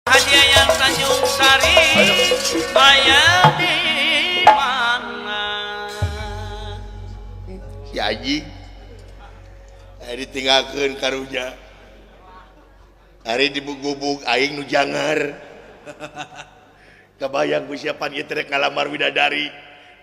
hadiah yang Tanjung Sari ayah di mana ya Haji hari ditinggalkan karunya hari dibugubuk aing nu jangar kebayang ku siapan ieu teh ngalamar widadari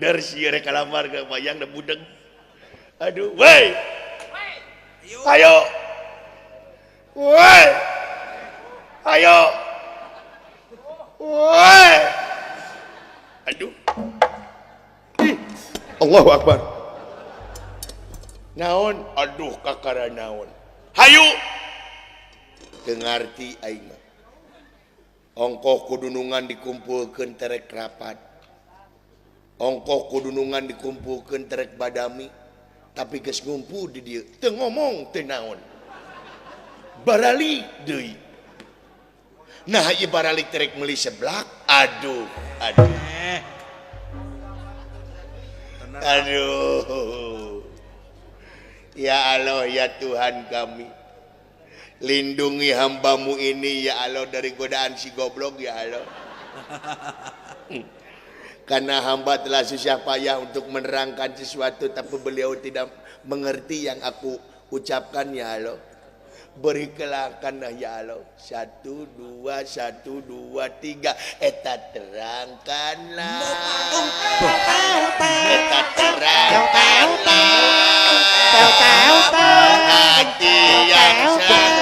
dar si rek ngalamar kebayang da budeg aduh woi ayo woi ayo woi aduh ih Allahu Akbar naon aduh kakara naon hayu dengarti aing mah ongkoh kudunungan dikumpulkeun terek rapat ongkoh kudunungan dikumpulkeun terek badami tapi geus ngumpul di dieu teu ngomong teu naon barali deui nah ieu barali terek meuli seblak aduh ya Allah ya Tuhan kami lindungi hambamu ini ya Allah dari godaan si goblok ya Allah karena hamba telah susah payah untuk menerangkan sesuatu tapi beliau tidak mengerti yang aku ucapkan ya Allah berikanlah ya Allah 1 2 1 2 3 eta terangkanlah eta terangkanlah hati yang sudah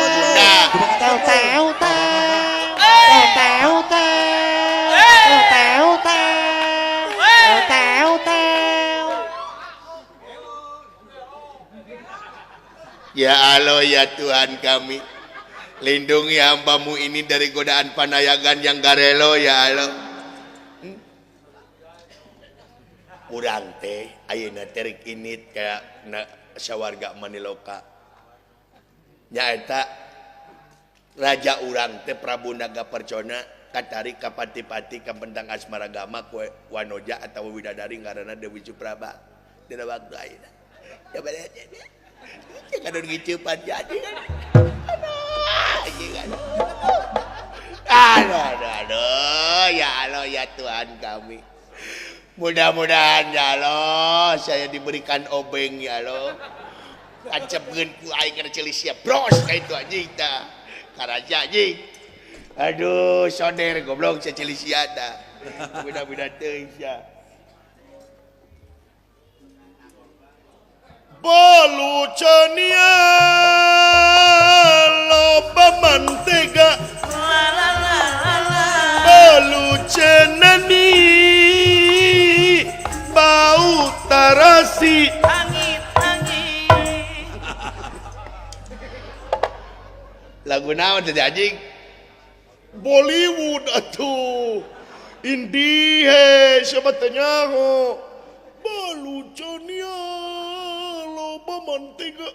ya Allah ya Tuhan kami lindungi hambamu ini dari godaan panayagan yang garelo ya Allah urang teh ayeuna terik init kayak sawarga Maniloka nyaeta raja urang teh Prabu Naga Percona katari ka pati-pati ka bentang asmaragama ku wanoja atawa widadari ngaranna Dewi Supraba dina waktu ayeuna ya bade kadon ngiceupan jadi aduh ya Allah ya Tuhan kami mudah-mudahan ya Allah saya diberikan obeng ya Allah ancepkeun ku aing kana celisia bros ka itu anjing tah karaja anjing aduh soder goblok sa celisia tah beda-beda teuing sia balucania loba mantega balucenani bau tarasi angin lagu naon teh anjing Bollywood atuh indie he siapa teh nyaho balucania loba mantega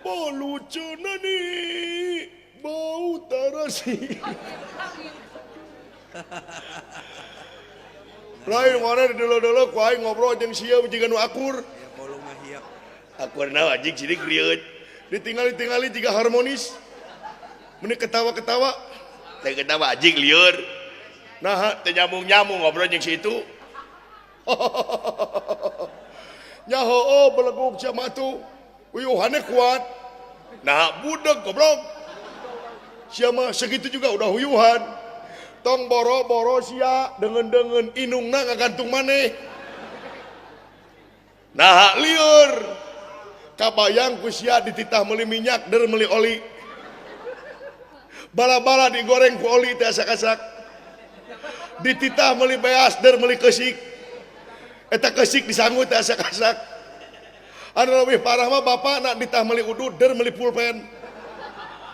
balucenani bau tarasi lain mana di dulu-dulu ku aing ngobrol jeung sia jiga nu akur ya bolong mah hiap akur naon anjing sidik rieut ditinggali-tingali jiga harmonis meni ketawa-ketawa teh ketawa anjing lieur nah teh nyambung-nyambung ngobrol jeung si itu nyaho oh beleguk sia matu uyuhannya kuat nah budak goblok sia mah segitu juga udah huyuhan tong boro-boro sia dengan inungna ngagantung maneh nah lieur kabayang ku sia dititah meuli minyak der meuli oli bala-bala digoreng ku oli teh asak-asak dititah meuli beas der meuli keusik eta keusik disanggut teh asak-asak anu leuwih parah mah bapana ditah meuli udud der meuli pulpen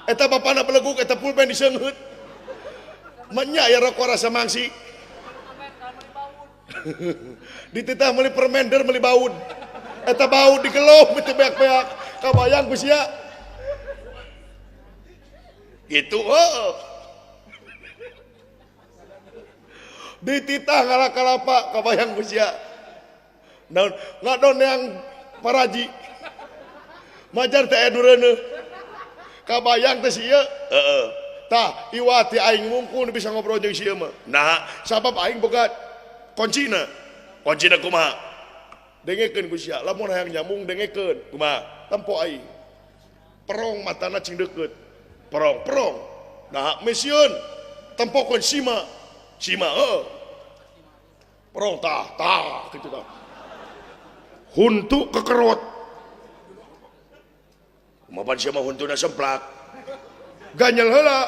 eta bapana beleguk eta pulpen diseungeut menya ya rokok rasa mangsi dititah meuli permen der meuli baud eta baud digelom itu beak-beak kabayang ku sia gitu oh dititah kalapa kabayang ku sia naon ngadon yang paraji majar teh edureuneuh kabayang teh sia Tah, iwati aing mungkun bisa ngobrol jeung sieu mah. Nah, sabab aing boga kuncina. Kuncina kumaha? Dengekeun ku sia, lamun hayang nyambung dengekeun. Kumaha? Tempo aing. Perong matana cing deukeut. Perong. Nah, mesion tempokeun sima. Perong tah kitu tah. Huntu kekerot. Kumaha sia mah huntuna semplak. Ganyel heula.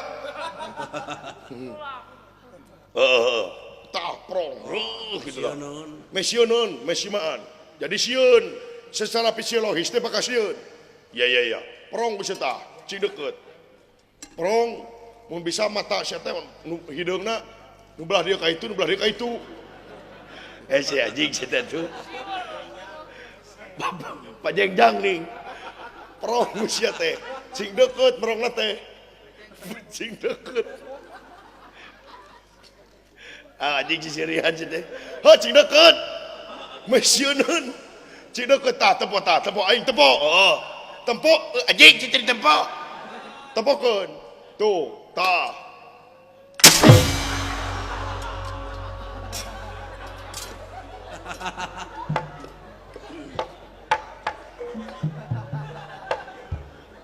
Tah prong gitu lah. Mesionon, mesimaan. Jadi sieun secara fisiologis teh bakal sieun. Ya. Prong bisa tah, cing deukeut. Prong mun bisa mata sia teh hideungna nu belah dia ka itu. Si anjing sia teh tuh. Pajengjang ning. Prong sia teh, cing deukeut prongna teh. Cing deukeut. Anjing sisirian sih teh. Cing deukeut. Mesioneun. Cing deukeut tah tempo aing tempo. Tempo anjing cing tempo. Tempokeun. Tuh, tah.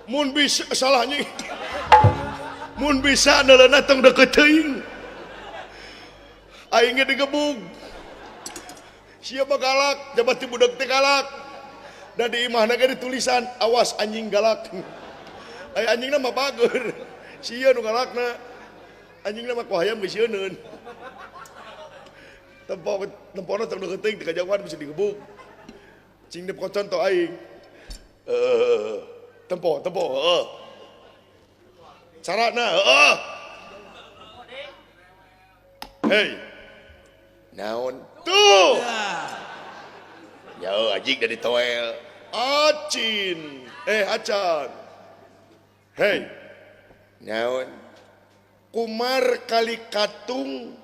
Mun bisa salahnya. Mun bisa neulana tong deukeut teuing. Aing ge digebug. Sia mah galak, jabat ti budak teh galak. Da di imahna ge ditulisan awas anjing galak. Ai anjingna mah bageur. Sia nu galakna. Anjingna mah ku hayam geus sieunneun. Tempona tong deukeut teuing ti kajauhan bisa digebug. Cing dep contoh aing. Tempo. Carana, Hei. Naon? Tuh. Ya, anjing dari toel. Acan. Hei. Naon? Kumar kali katung.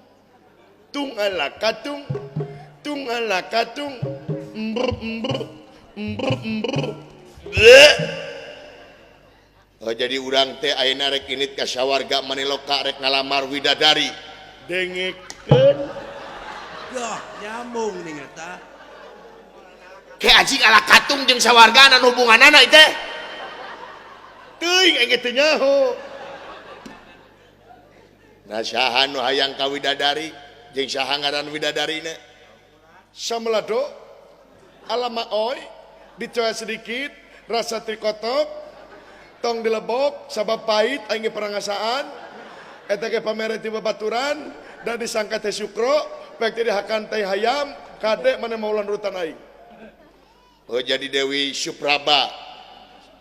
Tung ala katung. Jadi urang teh ayeuna rek init ka sawarga Maniloka rek ngalamar widadari. Dengekeun. Yah, nyambung nih eta. Ke anjing ala katung jeung sawarga anu hubunganana teh. Teuing engke teu nyaho. Nah saha nu hayang ka widadari jeung saha ngaran widadarina? Samelado alama oi dicoya sedikit rasa trikotok tong dilebok sabab pahit aing perangasaan eta ge pamere ti babaturan dan disangka teh syukro pek teh dihakan teh hayam kade mana maulan rutan aing. Jadi Dewi Supraba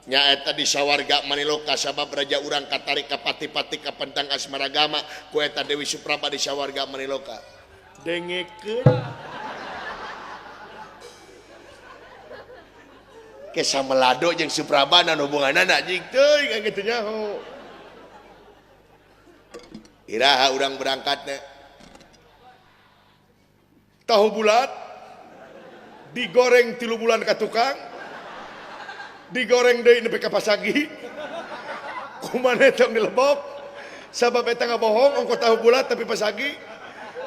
nyaeta di sawarga Maniloka sabab raja urang katarik ka pati-pati ka pentang asmaragama ku eta Dewi Supraba di sawarga Maniloka. Dengekeun ke Samelado jeung Supraba nan hubunganana anjing teuing engke teu nyaho. Iraha urang berangkatna. Tahu bulat digoreng 3 bulan ka tukang. Digoreng deui nepi ka pasagi. Kumaneh tong dilebok. Sabab eta ngabohong ongko tahu bulat tapi pasagi.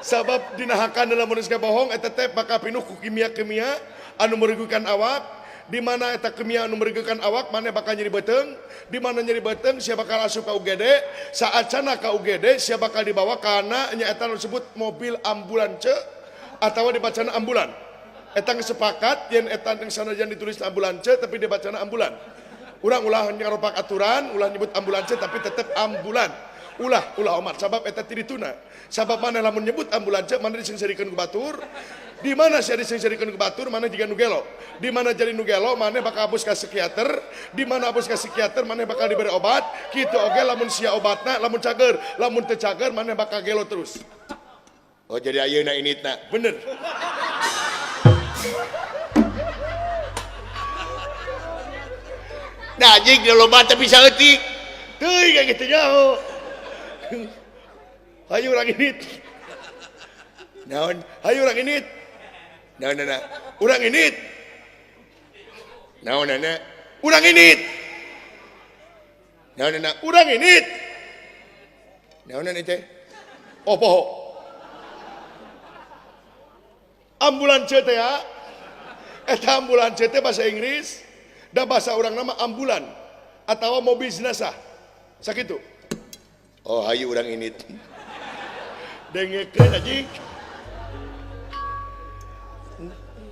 Sabab dinahakan dalam manusia bohong eta teh bakal pinuh ku kimia-kimia anu merugikan awak. Di mana eta kimia anu merugikan awak mana bakal nyeri beteung, di mana nyeri beteung sia bakal asup ka UGD, saat cenah ka UGD sia bakal dibawa kana nya eta disebut mobil ambulans atawa dibacana ambulan. Eta sepakat yen eta teh sanajan ditulis ambulans tapi dibacana ambulan. Urang ulah ngaropak aturan, ulah nyebut ambulans tapi tetep ambulan. Ulah Omar sabab eta tirituna. Sabab mana lamun nyebut ambulans mana disengsirikeun ku batur. Di mana sia disengsirikeun ku batur mana jiga nu gelo. Di mana jadi nu gelo mana bakal abus ka psikiater. Di mana abus ka psikiater mana bakal diberi obat. Kitu oge lamun sia obatna lamun cager, lamun teu cager mana bakal gelo terus. Oh jadi ayeuna initna. Bener. Nah jing di loba tapi bisa eutik. Teuing kayak gitu nyaho. Hayu urang init. Naon? Hayu urang init. Naon urang init. Naon urang init. Naon urang init. Naonan itu? Oh poho. Ambulans teh ya. Eta ambulans teh bahasa Inggris, da bahasa orang nama ambulan atau mobil jenazah. Sakitu. Oh, hayu urang ini. Dengekeun anjing.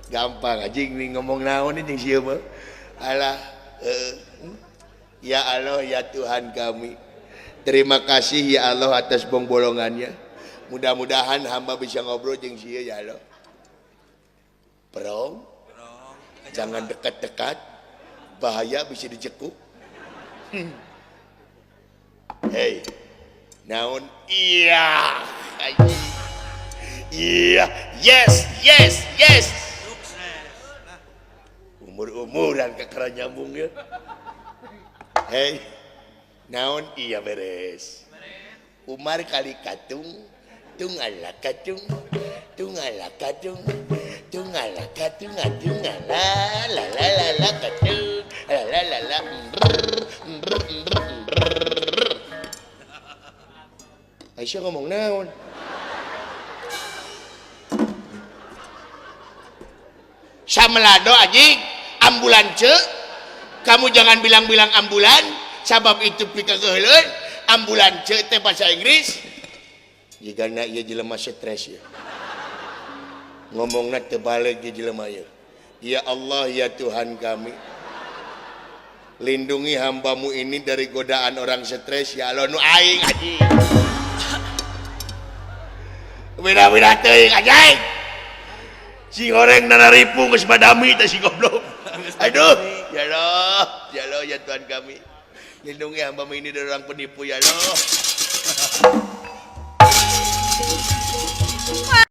Gampang anjing nih ngomong naon ini sieu mah. Alah, ya Allah ya Tuhan kami. Terima kasih ya Allah atas bolongannya. Mudah-mudahan hamba bisa ngobrol jeung sieu ya Allah. Prong, jangan dekat-dekat, bahaya bisa dijekuk. Hei, naon? Iya, iya, yes, yes, yes. Umur-umuran kekera nyambung ya. Hei, naon? Iya beres. Umar kali katung, tungala katung, tungala katung. Tungala katung la la la la la katung la la la la Aisyah ngomong naon? Samelado anjing, ambulan ce. Kamu jangan bilang-bilang ambulan, sabab itu pikageuleuh. Ambulan ce teh bahasa Inggris. Jigana ieu jelema stres ya. Ngomongna terbalik di jelema ieu. Ya Allah ya Tuhan kami, lindungi hambamu ini dari godaan orang stres ya Allah nu aing anjing. Beda-beda teuing anjing. Si goreng nanaripu geus madami teh si goblok. Aduh, ya Allah ya Tuhan kami. Lindungi hambamu ini dari orang penipu ya Allah.